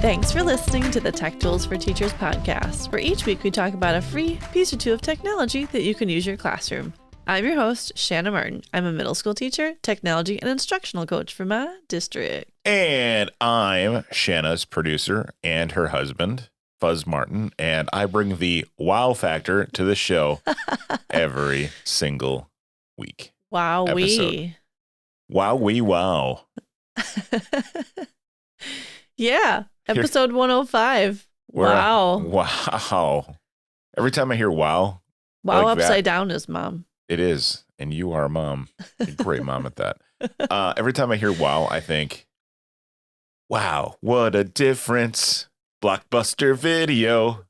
Thanks for listening to the Tech Tools for Teachers podcast, where each week we talk about a free piece or two of technology that you can use in your classroom. I'm your host, Shanna Martin. I'm a middle school teacher, technology, and instructional coach for my district. And I'm Shanna's producer and her husband, Fuzz Martin, and I bring the wow factor to the show every single week. Wow-wee. Wow-wee wow. Yeah, episode 105. Wow. Wow. Every time I hear wow. Wow like upside down is mom. It is. And you are a mom. A great mom at that. Every time I hear wow, I think, wow, what a difference. Blockbuster Video.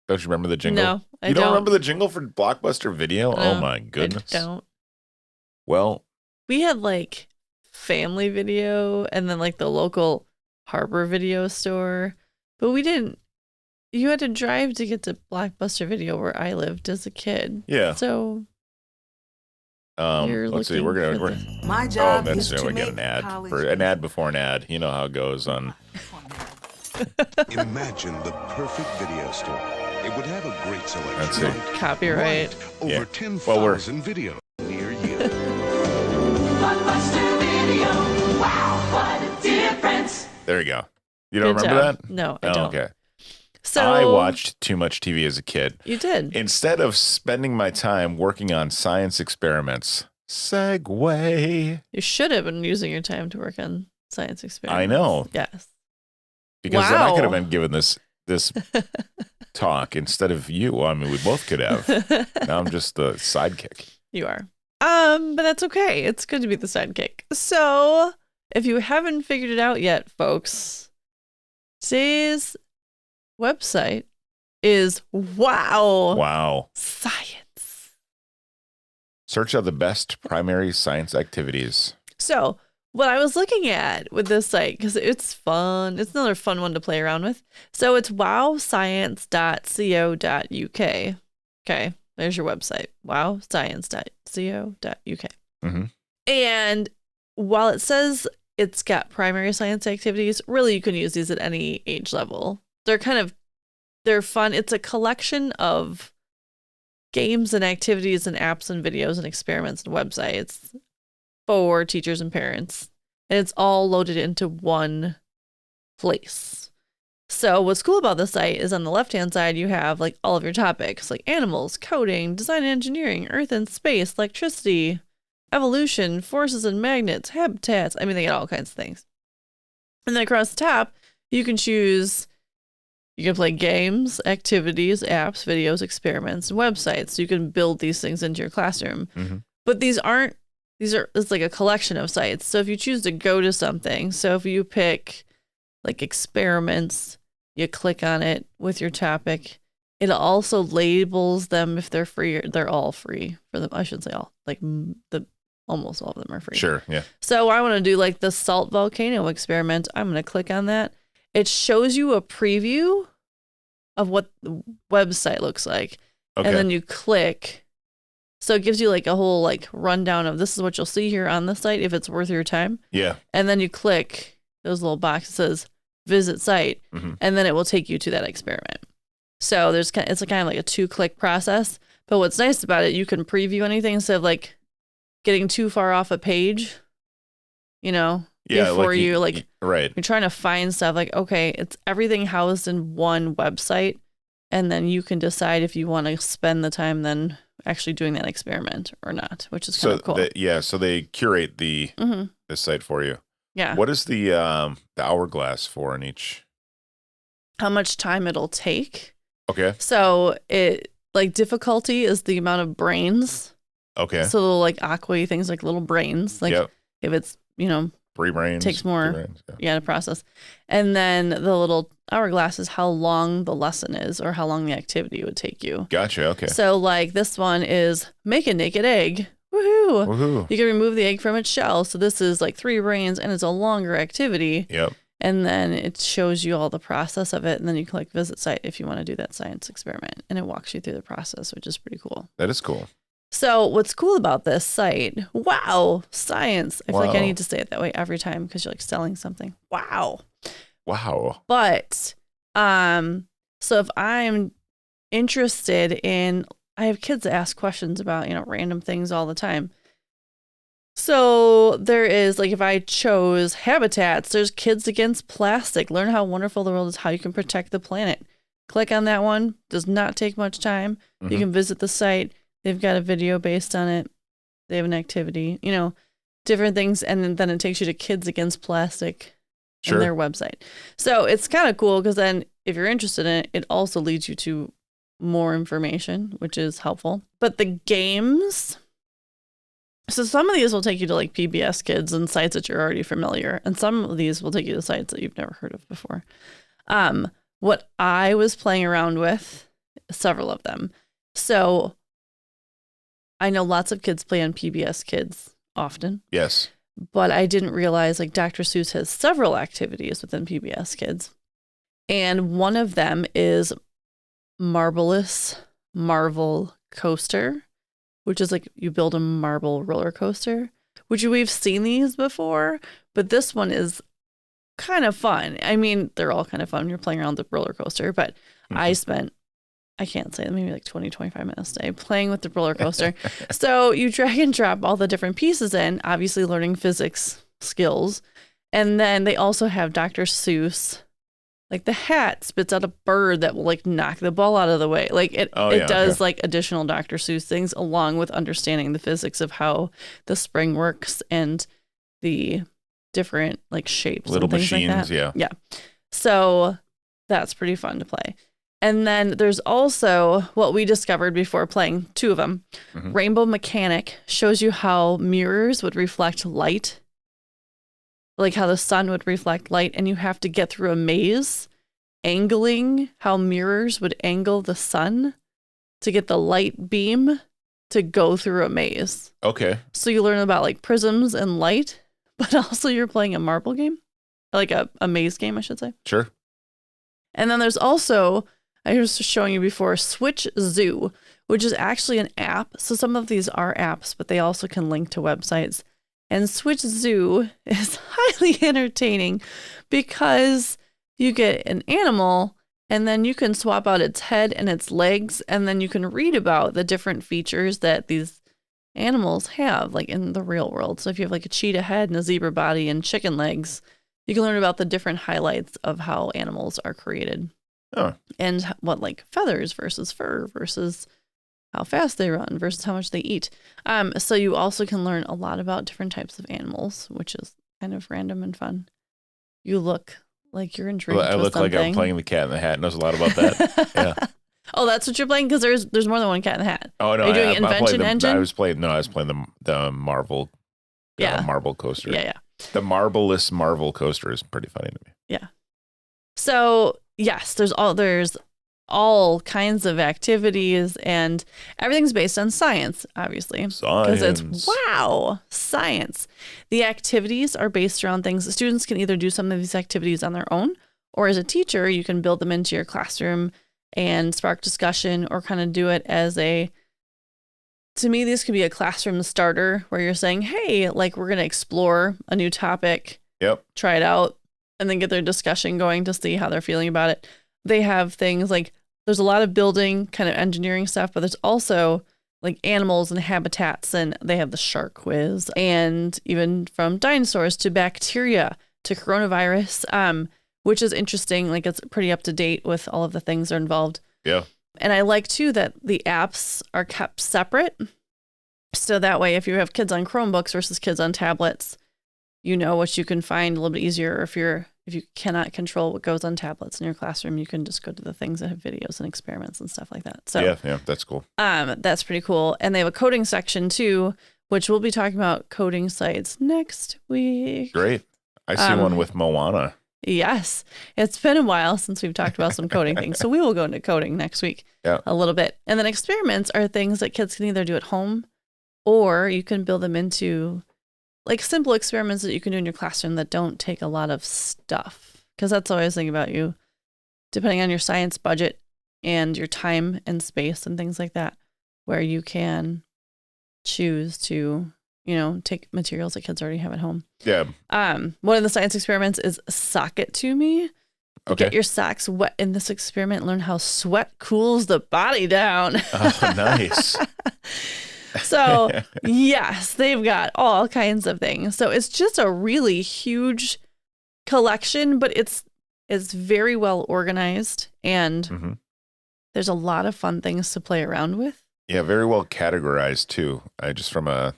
Don't you remember the jingle? No, I You don't. don't remember the jingle for Blockbuster Video? No, Oh my goodness. I don't. Well, We had like Family Video and then like the local Harbor Video store, but we didn't. You had to drive to get to Blockbuster Video where I lived as a kid. yeah. So Let's see. We're My job that's is to we get make an ad college for an ad before an ad. You know how it goes on. Imagine the perfect video store. It would have a great selection. That's it. Copyright. Right. Over Yeah. 10,000 videos near you. Blockbuster Video. Wow, what a difference. There you go. You don't Good remember job. that? No, I Oh, don't. okay. So I watched too much TV as a kid. You did. Instead of spending my time working on science experiments, segue. You should have been using your time to work on science experiments. I know. Yes. Because then I Wow. could have been given this talk instead of you. I mean, we both could have. Now I'm just the sidekick. You are. But that's okay. It's good to be the sidekick. So, if you haven't figured it out yet, folks, today's website is Wow. Science. Search out the best primary science activities. So, what I was looking at with this site, because it's fun, it's another fun one to play around with. So, it's wowscience.co.uk. Okay, there's your website, wowscience.co.uk. Mm-hmm. And while it says it's got primary science activities, really you can use these at any age level. They're fun. It's a collection of games and activities and apps and videos and experiments and websites for teachers and parents. And it's all loaded into one place. So what's cool about this site is on the left-hand side, you have like all of your topics like animals, coding, design and engineering, earth and space, electricity, evolution, forces and magnets, habitats. I mean, they get all kinds of things. And then across the top, you can choose, you can play games, activities, apps, videos, experiments, and websites. So you can build these things into your classroom. Mm-hmm. But it's like a collection of sites. So if you choose to go to something, so if you pick like experiments, you click on it with your topic. It also labels them if they're free. They're all free for them. I shouldn't say all. Like almost all of them are free. Sure. Yeah. So I want to do like the salt volcano experiment. I'm going to click on that. It shows you a preview of what the website looks like. Okay. And then you click. So it gives you like a whole like rundown of this is what you'll see here on the site if it's worth your time. Yeah. And then you click those little boxes that says visit site, Mm-hmm. and then it will take you to that experiment. So it's kind of like a 2-click process. But what's nice about it, you can preview anything instead of like getting too far off a page, Yeah. before right. you're trying to find stuff like, okay, it's everything housed in one website. And then you can decide if you want to spend the time then actually doing that experiment or not, which is kind of cool. So they curate the site for you. Yeah. What is the hourglass for in each? How much time it'll take. Okay. So it like difficulty is the amount of brains. Okay. So little like aqua things like little brains. Like Yep. if it's, 3 brains. takes more. 2 brains, yeah. Yeah, to process. And then the little hourglass is how long the lesson is or how long the activity would take you. Gotcha. Okay. So like this one is make a naked egg. Woohoo. Woohoo. You can remove the egg from its shell. So this is like 3 brains and it's a longer activity. Yep. And then it shows you all the process of it. And then you click visit site if you want to do that science experiment. And it walks you through the process, which is pretty cool. That is cool. So what's cool about this site, wow, science. I feel like I Wow. need to say it that way every time because you're like selling something. Wow. Wow. But so if I'm interested in, I have kids that ask questions about, random things all the time. So there is, like, if I chose habitats, there's Kids Against Plastic. Learn how wonderful the world is, how you can protect the planet. Click on that one. Does not take much time. You can visit the site. They've got a video based on it. They have an activity, different things. And then it takes you to Kids Against Plastic on their website. So it's kind of cool because then if you're interested in it, it also leads you to more information, which is helpful. But the games, so some of these will take you to like PBS Kids and sites that you're already familiar, and some of these will take you to sites that you've never heard of before. What I was playing around with, several of them. So I know lots of kids play on PBS Kids often. Yes. But I didn't realize like Dr. Seuss has several activities within PBS Kids. And one of them is Marvelous Marvel Coaster, which is like you build a marble roller coaster, which we've seen these before, but this one is kind of fun. I mean, they're all kind of fun when you're playing around the roller coaster, but I spent, I can't say, maybe like 20, 25 minutes a day playing with the roller coaster. So you drag and drop all the different pieces in, obviously learning physics skills. And then they also have Dr. Seuss. Like the hat spits out a bird that will like knock the ball out of the way. Like it does like additional Dr. Seuss things along with understanding the physics of how the spring works and the different like shapes. Little and things machines, like that. Yeah. So that's pretty fun to play. And then there's also what we discovered before playing, two of them. Rainbow Mechanic shows you how mirrors would reflect light, like how the sun would reflect light, and you have to get through a maze, angling how mirrors would angle the sun to get the light beam to go through a maze. Okay. So you learn about like prisms and light, but also you're playing a marble game, like a maze game, I should say. Sure. And then there's also, I was showing you before, Switch Zoo, which is actually an app. So some of these are apps, but they also can link to websites. And Switch Zoo is highly entertaining because you get an animal and then you can swap out its head and its legs, and then you can read about the different features that these animals have, like in the real world. So if you have like a cheetah head and a zebra body and chicken legs, you can learn about the different highlights of how animals are created. Oh. And what like feathers versus fur versus how fast they run versus how much they eat. So you also can learn a lot about different types of animals, which is kind of random and fun. You look like you're intrigued with I look something. like I'm playing the Cat in the Hat. Knows a lot about that. Yeah. Oh, that's what you're playing? Because there's more than one Cat in the Hat. Oh no! Are you doing Invention Engine? I was playing the Marvel. Marble coaster. Yeah. The Marvelous Marvel coaster is pretty funny to me. Yeah. So yes, there's all kinds of activities, and everything's based on science, obviously. Because it's science. The activities are based around things. The students can either do some of these activities on their own, or as a teacher, you can build them into your classroom and spark discussion, or kind of do it as to me, this could be a classroom starter where you're saying, hey, like we're going to explore a new topic. Yep. Try it out, and then get their discussion going to see how they're feeling about it. They have things like, there's a lot of building kind of engineering stuff, but there's also like animals and habitats, and they have the shark quiz, and even from dinosaurs to bacteria to coronavirus, which is interesting. Like it's pretty up to date with all of the things that are involved. Yeah. And I like too that the apps are kept separate. So that way, if you have kids on Chromebooks versus kids on tablets, you know what you can find a little bit easier. If you cannot control what goes on tablets in your classroom, you can just go to the things that have videos and experiments and stuff like that. So yeah, that's cool. That's pretty cool. And they have a coding section too, which we'll be talking about coding sites next week. Great. I see one with Moana. Yes. It's been a while since we've talked about some coding things. So we will go into coding next week a little bit. And then experiments are things that kids can either do at home, or you can build them into like simple experiments that you can do in your classroom that don't take a lot of stuff. Because that's always the thing about you, depending on your science budget and your time and space and things like that, where you can choose to take materials that kids already have at home. Yeah. One of the science experiments is sock it to me. Okay. Get your socks wet in this experiment. Learn how sweat cools the body down. Oh, nice. So, yes, they've got all kinds of things. So it's just a really huge collection, but it's very well organized, and there's a lot of fun things to play around with. Yeah, very well categorized too. Just from that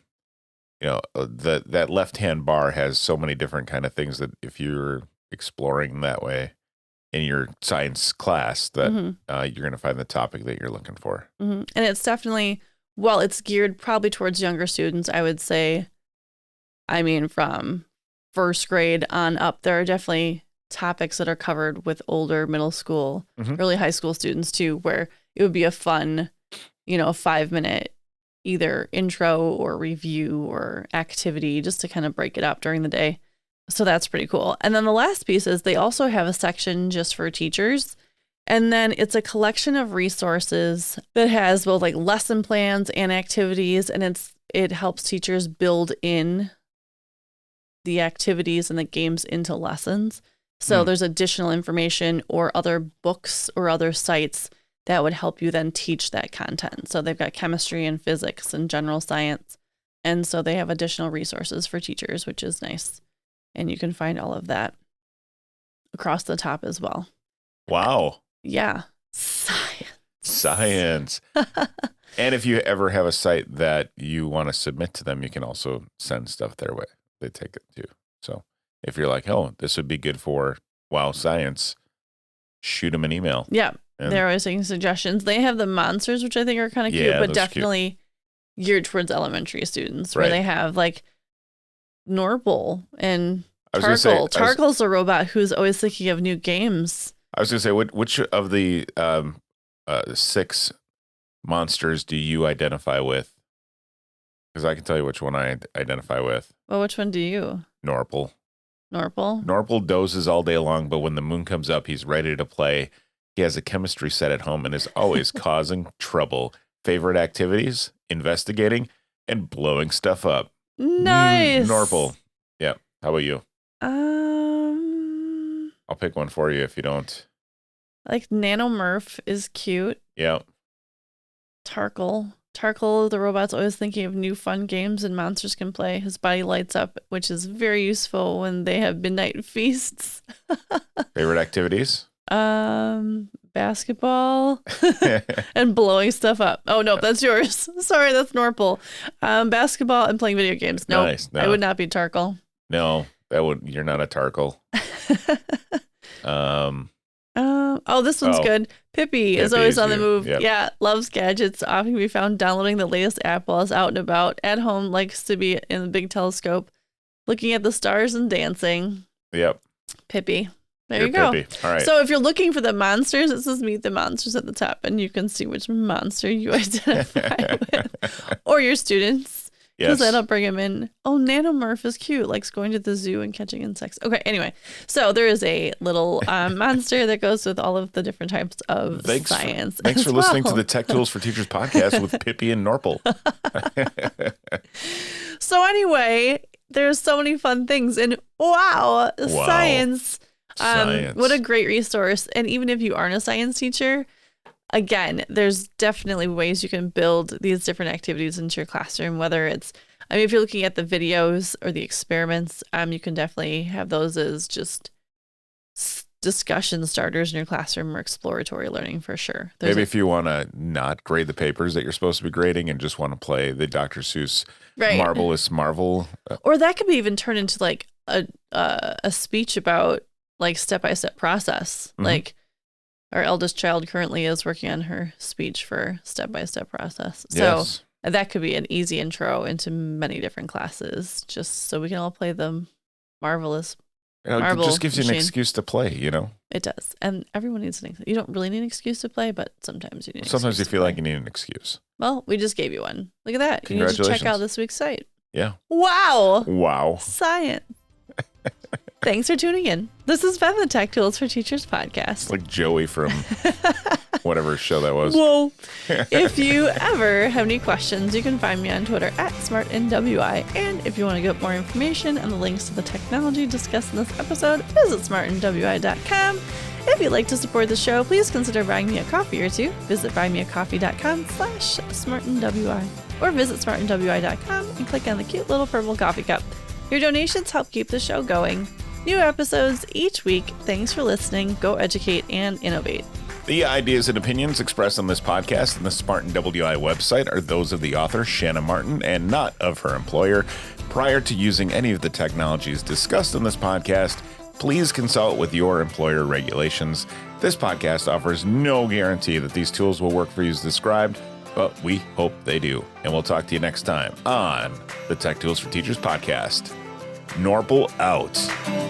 left-hand bar has so many different kind of things that if you're exploring that way in your science class, that you're going to find the topic that you're looking for. And it's definitely, well, it's geared probably towards younger students, I would say. I mean, from first grade on up, there are definitely topics that are covered with older middle school, early high school students too, where it would be a fun, 5-minute either intro or review or activity just to kind of break it up during the day. So that's pretty cool. And then the last piece is they also have a section just for teachers. And then it's a collection of resources that has both like lesson plans and activities. And it helps teachers build in the activities and the games into lessons. So there's additional information or other books or other sites that would help you then teach that content. So they've got chemistry and physics and general science. And so they have additional resources for teachers, which is nice. And you can find all of that across the top as well. Wow. Yeah. Science. And if you ever have a site that you want to submit to them, you can also send stuff their way. They take it too. So if you're like, oh, this would be good for science, shoot them an email. Yeah. They're always taking suggestions. They have the monsters, which I think are kind of cute, but definitely geared towards elementary students, where they have like Norpal and Tarkle. Tarkle's a robot who's always thinking of new games. I was going to say, which of the 6 monsters do you identify with? Because I can tell you which one I identify with. Well, which one do you? Norpal. Norpal dozes all day long, but when the moon comes up, he's ready to play. He has a chemistry set at home and is always causing trouble. Favorite activities? Investigating and blowing stuff up. Nice. Norpal. Yeah. How about you? I'll pick one for you if you don't. Like Nanomurph is cute. Yeah. Tarkle, the robot's always thinking of new fun games and monsters can play. His body lights up, which is very useful when they have midnight feasts. Favorite activities? Basketball and blowing stuff up. Oh, no, that's yours. Sorry, that's Norpal. Basketball and playing video games. No, nice. No. I would not be Tarkle. No, you're not a Tarkle. This one's good. Pippi is always on the move. Yep. Yeah, loves gadgets. Often can be found downloading the latest app while it's out and about. At home, likes to be in the big telescope, looking at the stars and dancing. Yep. Pippi. There you go. Pippi. All right. So if you're looking for the monsters, it says meet the monsters at the top, and you can see which monster you identify with, or your students. Because that'll bring them in. Oh, Nanomurph is cute. Likes going to the zoo and catching insects. Okay, anyway. So there is a little monster that goes with all of the different types of science. Thanks for listening to the Tech Tools for Teachers podcast with Pippi and Norpal. So anyway, there's so many fun things. And wow. Science. What a great resource. And even if you aren't a science teacher, again, there's definitely ways you can build these different activities into your classroom, whether it's, if you're looking at the videos or the experiments, you can definitely have those as just discussion starters in your classroom or exploratory learning for sure. Maybe if you want to not grade the papers that you're supposed to be grading and just want to play the Dr. Seuss Marvelous Marvel. Or that could be even turned into like a speech about like step-by-step process. Like, our eldest child currently is working on her speech for step-by-step process. So that could be an easy intro into many different classes, just so we can all play the marvelous marble It just gives you an machine. Excuse to play, It does. And everyone needs an excuse. You don't really need an excuse to play, but sometimes you need an Sometimes you excuse feel to like play. you need an excuse. Well, we just gave you one. Look at that. You need to Congratulations. check out this week's site. Yeah. Wow. Science. Thanks for tuning in. This has been the Tech Tools for Teachers podcast. Like Joey from whatever show that was. Whoa. If you ever have any questions, you can find me on Twitter at SmartNWI. And if you want to get more information and the links to the technology discussed in this episode, visit smartnwi.com. If you'd like to support the show, please consider buying me a coffee or two. Visit buymeacoffee.com/smartnwi or visit smartnwi.com and click on the cute little purple coffee cup. Your donations help keep the show going. New episodes each week. Thanks for listening. Go educate and innovate. The ideas and opinions expressed on this podcast and the Spartan WI website are those of the author, Shanna Martin, and not of her employer. Prior to using any of the technologies discussed on this podcast, please consult with your employer regulations. This podcast offers no guarantee that these tools will work for you as described, but we hope they do. And we'll talk to you next time on the Tech Tools for Teachers podcast. Norpal out.